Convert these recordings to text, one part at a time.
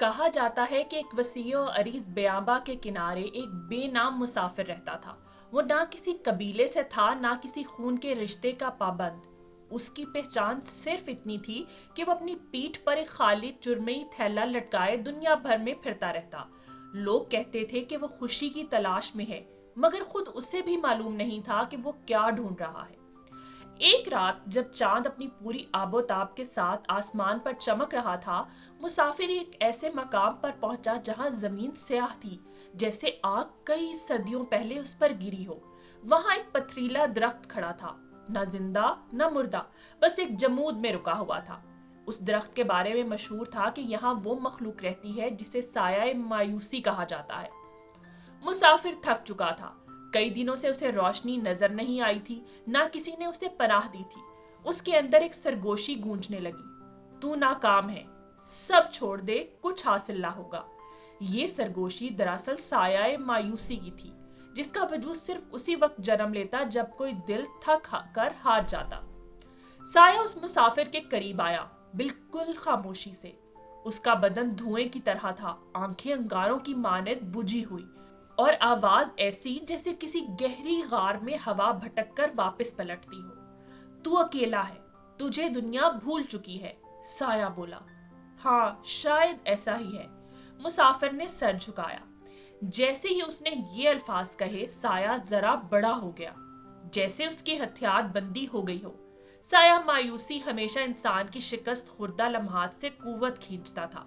کہا جاتا ہے کہ ایک وسیع و عریض بیاباں کے کنارے ایک بے نام مسافر رہتا تھا۔ وہ نہ کسی قبیلے سے تھا، نہ کسی خون کے رشتے کا پابند۔ اس کی پہچان صرف اتنی تھی کہ وہ اپنی پیٹھ پر ایک خالی چرمئی تھیلا لٹکائے دنیا بھر میں پھرتا رہتا۔ لوگ کہتے تھے کہ وہ خوشی کی تلاش میں ہے، مگر خود اسے بھی معلوم نہیں تھا کہ وہ کیا ڈھونڈ رہا ہے۔ ایک رات جب چاند اپنی پوری آب و تاب کے ساتھ آسمان پر چمک رہا تھا، مسافر ایک ایسے مقام پر پہنچا جہاں زمین سیاہ تھی، جیسے آگ کئی صدیوں پہلے اس پر گری ہو۔ وہاں ایک پتھریلا درخت کھڑا تھا، نہ زندہ نہ مردہ، بس ایک جمود میں رکا ہوا تھا۔ اس درخت کے بارے میں مشہور تھا کہ یہاں وہ مخلوق رہتی ہے جسے سایہ مایوسی کہا جاتا ہے۔ مسافر تھک چکا تھا، کئی دنوں سے اسے روشنی نظر نہیں آئی تھی، نہ کسی نے اسے پناہ دی تھی۔ اس کے اندر ایک سرگوشی گونجنے لگی، تو ناکام ہے، سب چھوڑ دے، کچھ حاصل نہ ہوگا۔ یہ سرگوشی دراصل سایہ مایوسی کی تھی، جس کا وجود صرف اسی وقت جنم لیتا جب کوئی دل تھک کر ہار جاتا۔ سایہ اس مسافر کے قریب آیا، بالکل خاموشی سے۔ اس کا بدن دھوئیں کی طرح تھا، آنکھیں انگاروں کی مانند بجھی ہوئی، اور آواز ایسی جیسے کسی گہری غار میں ہوا بھٹک کر واپس پلٹتی ہو۔ تو اکیلا ہے، تجھے دنیا بھول چکی ہے، سایہ بولا۔ ہاں، شاید ایسا ہی ہے، مسافر نے سر جھکایا۔ جیسے ہی اس نے یہ الفاظ کہے، سایہ ذرا بڑا ہو گیا، جیسے اس کی ہتھیار بندی ہو گئی ہو۔ سایہ مایوسی ہمیشہ انسان کی شکست خوردہ لمحات سے قوت کھینچتا تھا۔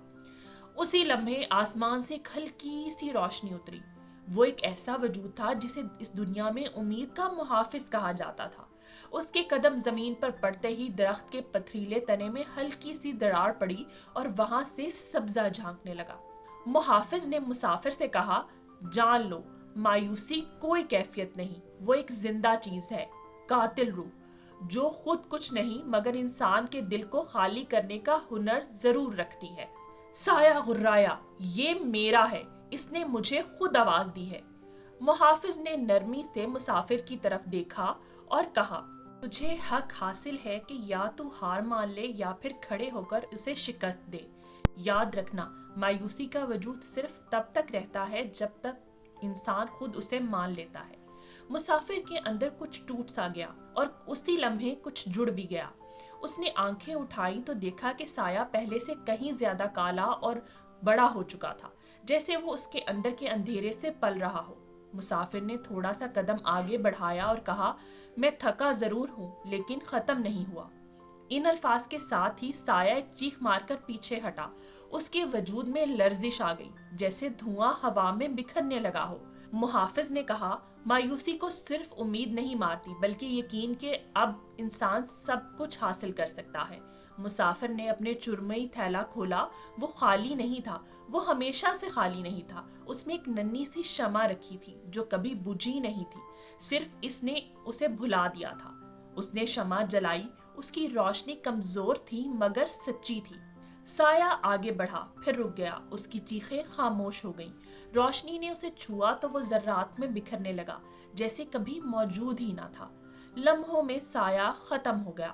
اسی لمحے آسمان سے ایک ہلکی سی روشنی اتری۔ وہ ایک ایسا وجود تھا جسے اس دنیا میں امید کا محافظ کہا جاتا تھا۔ اس کے قدم زمین پر پڑتے ہی درخت کے پتھریلے تنے میں ہلکی سی دراڑ پڑی اور وہاں سے سبزہ جھانکنے لگا۔ محافظ نے مسافر سے کہا، جان لو، مایوسی کوئی کیفیت نہیں، وہ ایک زندہ چیز ہے، قاتل روح، جو خود کچھ نہیں مگر انسان کے دل کو خالی کرنے کا ہنر ضرور رکھتی ہے۔ سایہ غرایا، یہ میرا ہے، اس نے مجھے خود آواز دی ہے۔ محافظ نے نرمی سے مسافر کی طرف دیکھا اور کہا، تجھے حق حاصل ہے کہ یا تو ہار مان لے یا پھر کھڑے ہو کر اسے شکست دے۔ یاد رکھنا، مایوسی کا وجود صرف تب تک رہتا ہے جب تک انسان خود اسے مان لیتا ہے۔ مسافر کے اندر کچھ ٹوٹ سا گیا اور اسی لمحے کچھ جڑ بھی گیا۔ اس نے آنکھیں اٹھائیں تو دیکھا کہ سایہ پہلے سے کہیں زیادہ کالا اور بڑا ہو چکا تھا، جیسے وہ اس کے اندر کے اندھیرے سے پل رہا ہو۔ مسافر نے تھوڑا سا قدم آگے بڑھایا اور کہا، میں تھکا ضرور ہوں لیکن ختم نہیں ہوا۔ ان الفاظ کے ساتھ ہی سایہ ایک چیخ مار کر پیچھے ہٹا۔ اس کے وجود میں لرزش آ گئی، جیسے دھواں ہوا میں بکھرنے لگا ہو۔ محافظ نے کہا، مایوسی کو صرف امید نہیں مارتی بلکہ یقین کہ اب انسان سب کچھ حاصل کر سکتا ہے۔ مسافر نے اپنے چرمئی تھیلا کھولا۔ وہ خالی نہیں تھا، وہ ہمیشہ سے خالی نہیں تھا۔ اس میں ایک ننھی سی شمع رکھی تھی جو کبھی بجھی نہیں تھی، صرف اس نے اسے بھلا دیا تھا۔ اس نے شمع جلائی، اس کی روشنی کمزور تھی مگر سچی تھی۔ سایہ آگے بڑھا، پھر رک گیا، اس کی چیخیں خاموش ہو گئیں۔ روشنی نے اسے چھوا تو وہ ذرات میں بکھرنے لگا، جیسے کبھی موجود ہی نہ تھا۔ لمحوں میں سایہ ختم ہو گیا۔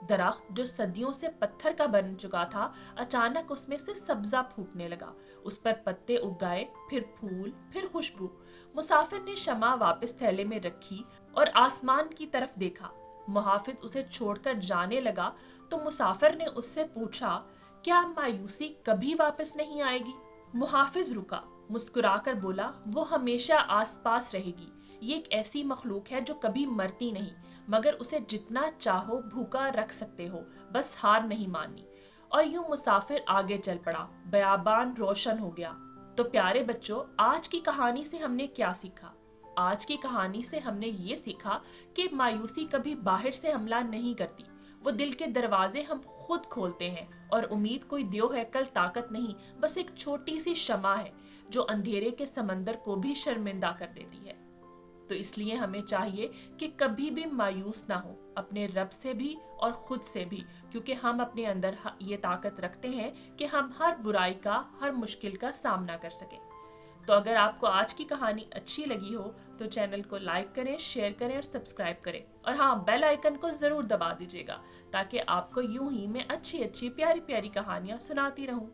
درخت جو صدیوں سے پتھر کا بن چکا تھا، اچانک اس میں سے سبزہ پھوٹنے لگا۔ اس پر پتے اگ گئے، پھر پھول، پھر خوشبو۔ مسافر نے شمع واپس تھیلے میں رکھی اور آسمان کی طرف دیکھا۔ محافظ اسے چھوڑ کر جانے لگا تو مسافر نے اس سے پوچھا، کیا مایوسی کبھی واپس نہیں آئے گی؟ محافظ رکا، مسکرا کر بولا، وہ ہمیشہ آس پاس رہے گی۔ یہ ایک ایسی مخلوق ہے جو کبھی مرتی نہیں، مگر اسے جتنا چاہو بھوکا رکھ سکتے ہو، بس ہار نہیں ماننی۔ اور یوں مسافر آگے چل پڑا، بیابان روشن ہو گیا۔ تو پیارے بچوں، آج کی کہانی سے ہم نے کیا سیکھا؟ آج کی کہانی سے ہم نے یہ سیکھا کہ مایوسی کبھی باہر سے حملہ نہیں کرتی، وہ دل کے دروازے ہم خود کھولتے ہیں، اور امید کوئی دیو ہیکل طاقت نہیں، بس ایک چھوٹی سی شمع ہے جو اندھیرے کے سمندر کو بھی شرمندہ کر دیتی ہے۔ تو اس لیے ہمیں چاہیے کہ کبھی بھی مایوس نہ ہو، اپنے رب سے بھی اور خود سے بھی، کیونکہ ہم اپنے اندر یہ طاقت رکھتے ہیں کہ ہم ہر برائی کا، ہر مشکل کا سامنا کر سکیں۔ تو اگر آپ کو آج کی کہانی اچھی لگی ہو تو چینل کو لائک کریں، شیئر کریں اور سبسکرائب کریں، اور ہاں، بیل آئیکن کو ضرور دبا دیجیے گا تاکہ آپ کو یوں ہی میں اچھی پیاری پیاری کہانیاں سناتی رہوں۔